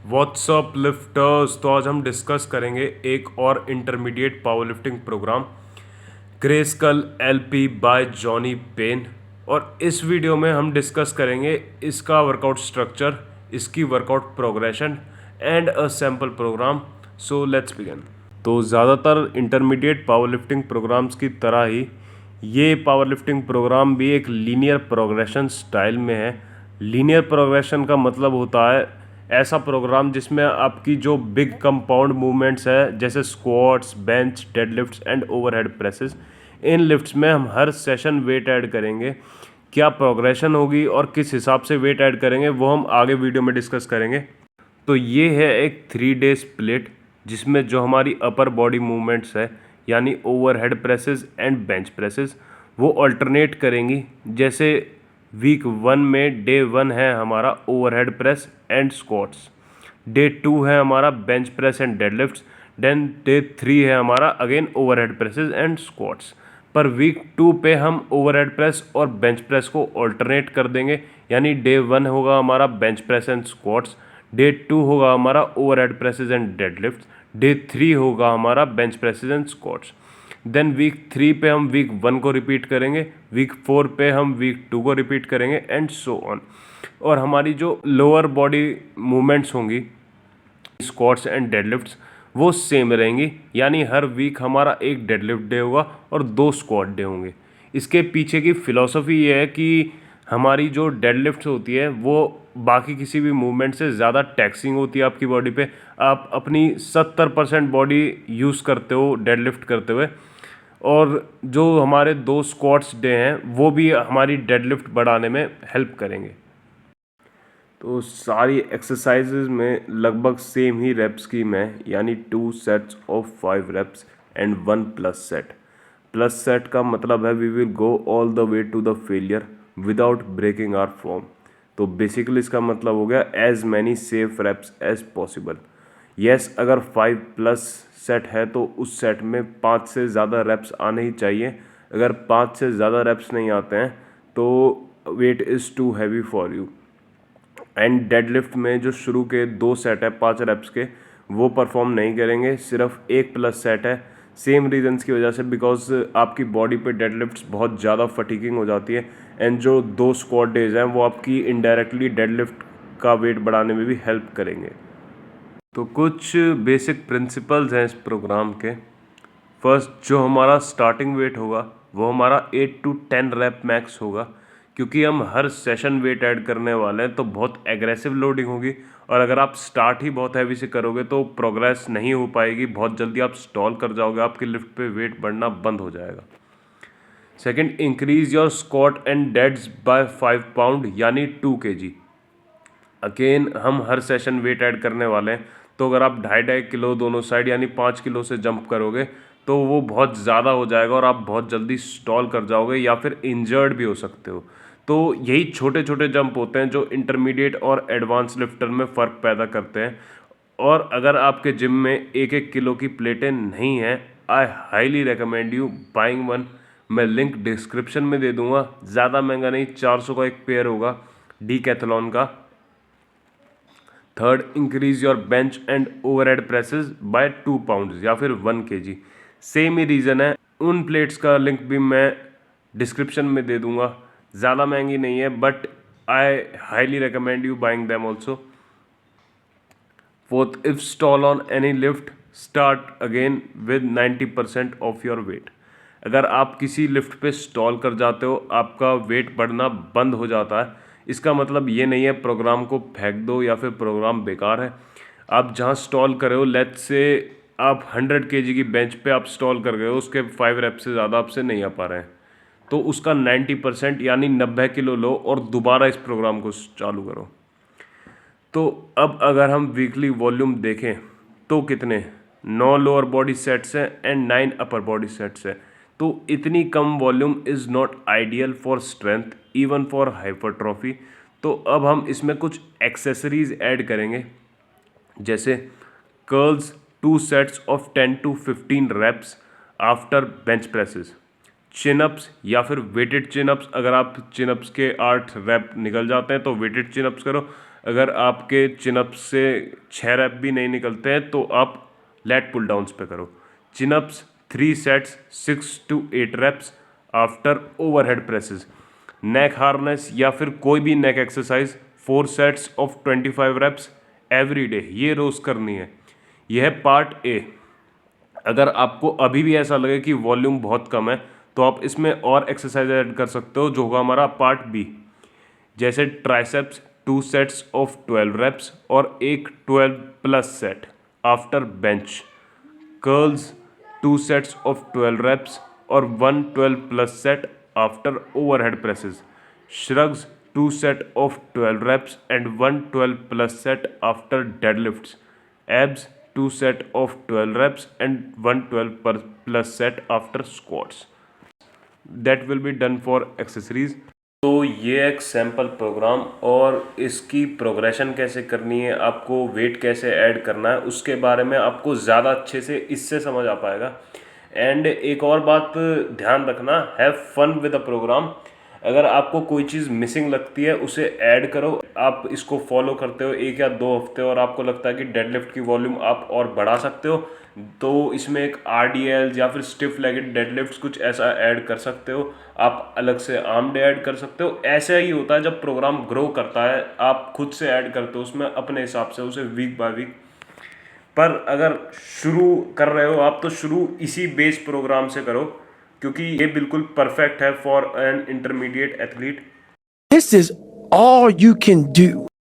WhatsApp lifters. तो आज हम डिस्कस करेंगे एक और intermediate power lifting program Greyskull LP by Johnny Pain. और इस वीडियो में हम डिस्कस करेंगे इसका वर्कआउट स्ट्रक्चर, इसकी workout progression and a sample program. So let's begin. तो ज़्यादातर इंटरमीडिएट पावर लिफ्टिंग प्रोग्राम्स की तरह ही ये पावर लिफ्टिंग प्रोग्राम भी एक लीनियर प्रोग्रेशन स्टाइल में है। लीनियर प्रोग्रेशन का मतलब होता है ऐसा प्रोग्राम जिसमें आपकी जो बिग कंपाउंड मूवमेंट्स है जैसे squats, bench, deadlifts and overhead presses, in lifts में हम हर सेशन वेट ऐड करेंगे। क्या प्रोग्रेशन होगी और किस हिसाब से वेट ऐड करेंगे वो हम आगे वीडियो में डिस्कस करेंगे। तो ये है एक 3 डे स्प्लिट जिसमें जो हमारी अपर बॉडी मूवमेंट्स है यानी overhead presses and bench presses वो अल्टरनेट करेंगी। जैसे वीक 1 में डे 1 है हमारा overhead press and squats, day 2 है हमारा bench press and deadlifts, then day 3 है हमारा again overhead presses and squats. पर वीक 2 पे हम ओवरहेड प्रेस और बेंच प्रेस को ऑल्टरनेट कर देंगे, यानी डे 1 होगा हमारा bench press and squats, day 2 होगा हमारा overhead presses and deadlifts, day 3 होगा हमारा bench presses and squats. Then week 3 पे हम वीक 1 को रिपीट करेंगे, वीक 4 पे हम वीक 2 को रिपीट करेंगे एंड सो ऑन। और हमारी जो लोअर बॉडी मूवमेंट्स होंगी स्क्वाट्स एंड डेडलिफ्ट्स वो सेम रहेंगी, यानी हर वीक हमारा एक डेडलिफ्ट डे होगा और 2 स्क्वाट डे होंगे। इसके पीछे की फ़िलॉसफी ये है कि हमारी जो डेडलिफ्ट होती है वो बाकी किसी भी मूवमेंट से ज़्यादा टैक्सिंग होती है आपकी बॉडी पे। आप अपनी 70% बॉडी यूज़ करते हो डेडलिफ्ट करते हुए, और जो हमारे 2 स्क्वाट्स डे हैं वो भी हमारी डेडलिफ्ट बढ़ाने में हेल्प करेंगे। तो सारी एक्सरसाइजेज में लगभग सेम ही रेप स्कीम है, यानी 2 sets of 5 reps and 1 plus set. Plus set का मतलब है we will go all the way to the failure without breaking our form. तो बेसिकली इसका मतलब हो गया as many safe reps as possible. Yes, अगर 5 प्लस सेट है तो उस सेट में 5 से ज़्यादा रेप्स आने ही चाहिए। अगर 5 से ज़्यादा रेप्स नहीं आते हैं तो weight is too heavy for you. And deadlift में जो शुरू के 2 सेट है 5 रेप्स के वो परफॉर्म नहीं करेंगे, सिर्फ 1 प्लस सेट है। सेम रीजंस की वजह से, बिकॉज आपकी बॉडी पे डेडलिफ्ट्स बहुत ज़्यादा फटीगिंग हो जाती है एंड जो 2 स्क्वाट डेज हैं वो आपकी इनडायरेक्टली डेडलिफ्ट का वेट बढ़ाने में भी हेल्प करेंगे। तो कुछ बेसिक प्रिंसिपल्स हैं इस प्रोग्राम के। फर्स्ट, जो हमारा स्टार्टिंग वेट होगा वो हमारा 8 to 10 रैप मैक्स होगा, क्योंकि हम हर सेशन वेट ऐड करने वाले हैं तो बहुत एग्रेसिव लोडिंग होगी। और अगर आप स्टार्ट ही बहुत हैवी से करोगे तो प्रोग्रेस नहीं हो पाएगी, बहुत जल्दी आप स्टॉल कर जाओगे, आपकी लिफ्ट पे वेट बढ़ना बंद हो जाएगा। Second, increase your squat and deads by 5 pound यानी 2 kg। अगेन हम हर सेशन वेट ऐड करने वाले हैं, तो अगर आप 2.5 किलो दोनों साइड यानी 5 किलो से जंप करोगे तो वो बहुत ज़्यादा हो जाएगा और आप बहुत जल्दी स्टॉल कर जाओगे या फिर इंजर्ड भी हो सकते हो। तो यही छोटे छोटे जंप होते हैं जो इंटरमीडिएट और एडवांस लिफ्टर में फ़र्क पैदा करते हैं। और अगर आपके जिम में 1-1 किलो की प्लेटें नहीं हैं, I highly recommend you buying one. मैं लिंक डिस्क्रिप्शन में दे दूंगा। ज़्यादा महंगा नहीं, 400 का एक पेयर होगा डीकैथलॉन का। Third, increase your bench and overhead presses by 2 pounds या फिर 1 kg। सेम ही रीज़न है, उन प्लेट्स का लिंक भी मैं डिस्क्रिप्शन में दे दूंगा। ज़्यादा महंगी नहीं है but I highly recommend you buying them also. Fourth, if stall on any lift start again with 90% of your weight. अगर आप किसी लिफ्ट पे स्टॉल कर जाते हो, आपका वेट बढ़ना बंद हो जाता है, इसका मतलब ये नहीं है प्रोग्राम को फेंक दो या फिर प्रोग्राम बेकार है। आप जहाँ स्टॉल कर रहे हो, लेट्स से आप 100 kg की बेंच पे आप स्टॉल कर गए हो, उसके 5 रेप से ज़्यादा आपसे नहीं आ पा रहे हैं, तो उसका 90% यानी 90 किलो लो और दोबारा इस प्रोग्राम को चालू करो। तो अब अगर हम वीकली वॉल्यूम देखें तो कितने 9 लोअर बॉडी सेट्स हैं एंड 9 अपर बॉडी सेट्स हैं। तो इतनी कम volume is not ideal for strength even for hypertrophy. तो अब हम इसमें कुछ एक्सेसरीज ऐड करेंगे, जैसे curls 2 sets of 10 to 15 reps after bench presses, chinups या फिर वेटेड चिनअप्स। अगर आप चिनअप्स के 8 रैप निकल जाते हैं तो वेटेड चिनअप्स करो, अगर आपके चिनअप्स से 6 रैप भी नहीं निकलते हैं तो आप लेट पुल डाउन्स पे करो। Chinups 3 sets 6 to 8 reps after overhead presses. Neck harness या फिर कोई भी neck exercise 4 sets of 25 reps every day, ये रोज करनी है। यह है पार्ट ए। अगर आपको अभी भी ऐसा लगे कि वॉल्यूम बहुत कम है तो आप इसमें और एक्सरसाइज ऐड कर सकते हो, जो होगा हमारा पार्ट बी। जैसे ट्राइसेप्स 2 सेट्स ऑफ 12 reps और एक 12 plus set after bench. Curls 2 sets of 12 reps और 1 12 plus set after overhead presses. Shrugs 2 set of 12 reps and 1 12 plus set after deadlifts. Abs 2 set of 12 reps and 1 12 plus set after squats. That will be done for accessories. तो ये एक sample program और इसकी progression कैसे करनी है, आपको wait कैसे ऐड करना है, उसके बारे में आपको ज़्यादा अच्छे से इससे समझ आ पाएगा। एंड एक और बात ध्यान रखना, have fun with the program. अगर आपको कोई चीज़ मिसिंग लगती है उसे ऐड करो। आप इसको फॉलो करते हो 1 या 2 हफ्ते और आपको लगता है कि डेडलिफ्ट की वॉल्यूम आप और बढ़ा सकते हो, तो इसमें एक RDL या फिर स्टिफ लेगड डेडलिफ्ट कुछ ऐसा ऐड कर सकते हो। आप अलग से आर्म डे ऐड कर सकते हो। ऐसा ही होता है जब प्रोग्राम ग्रो करता है, आप खुद से ऐड करते हो उसमें अपने हिसाब से उसे वीक बाय वीक। पर अगर शुरू कर रहे हो आप तो शुरू इसी बेस प्रोग्राम से करो, क्योंकि ये बिल्कुल परफेक्ट है for an intermediate athlete. This is all you can do.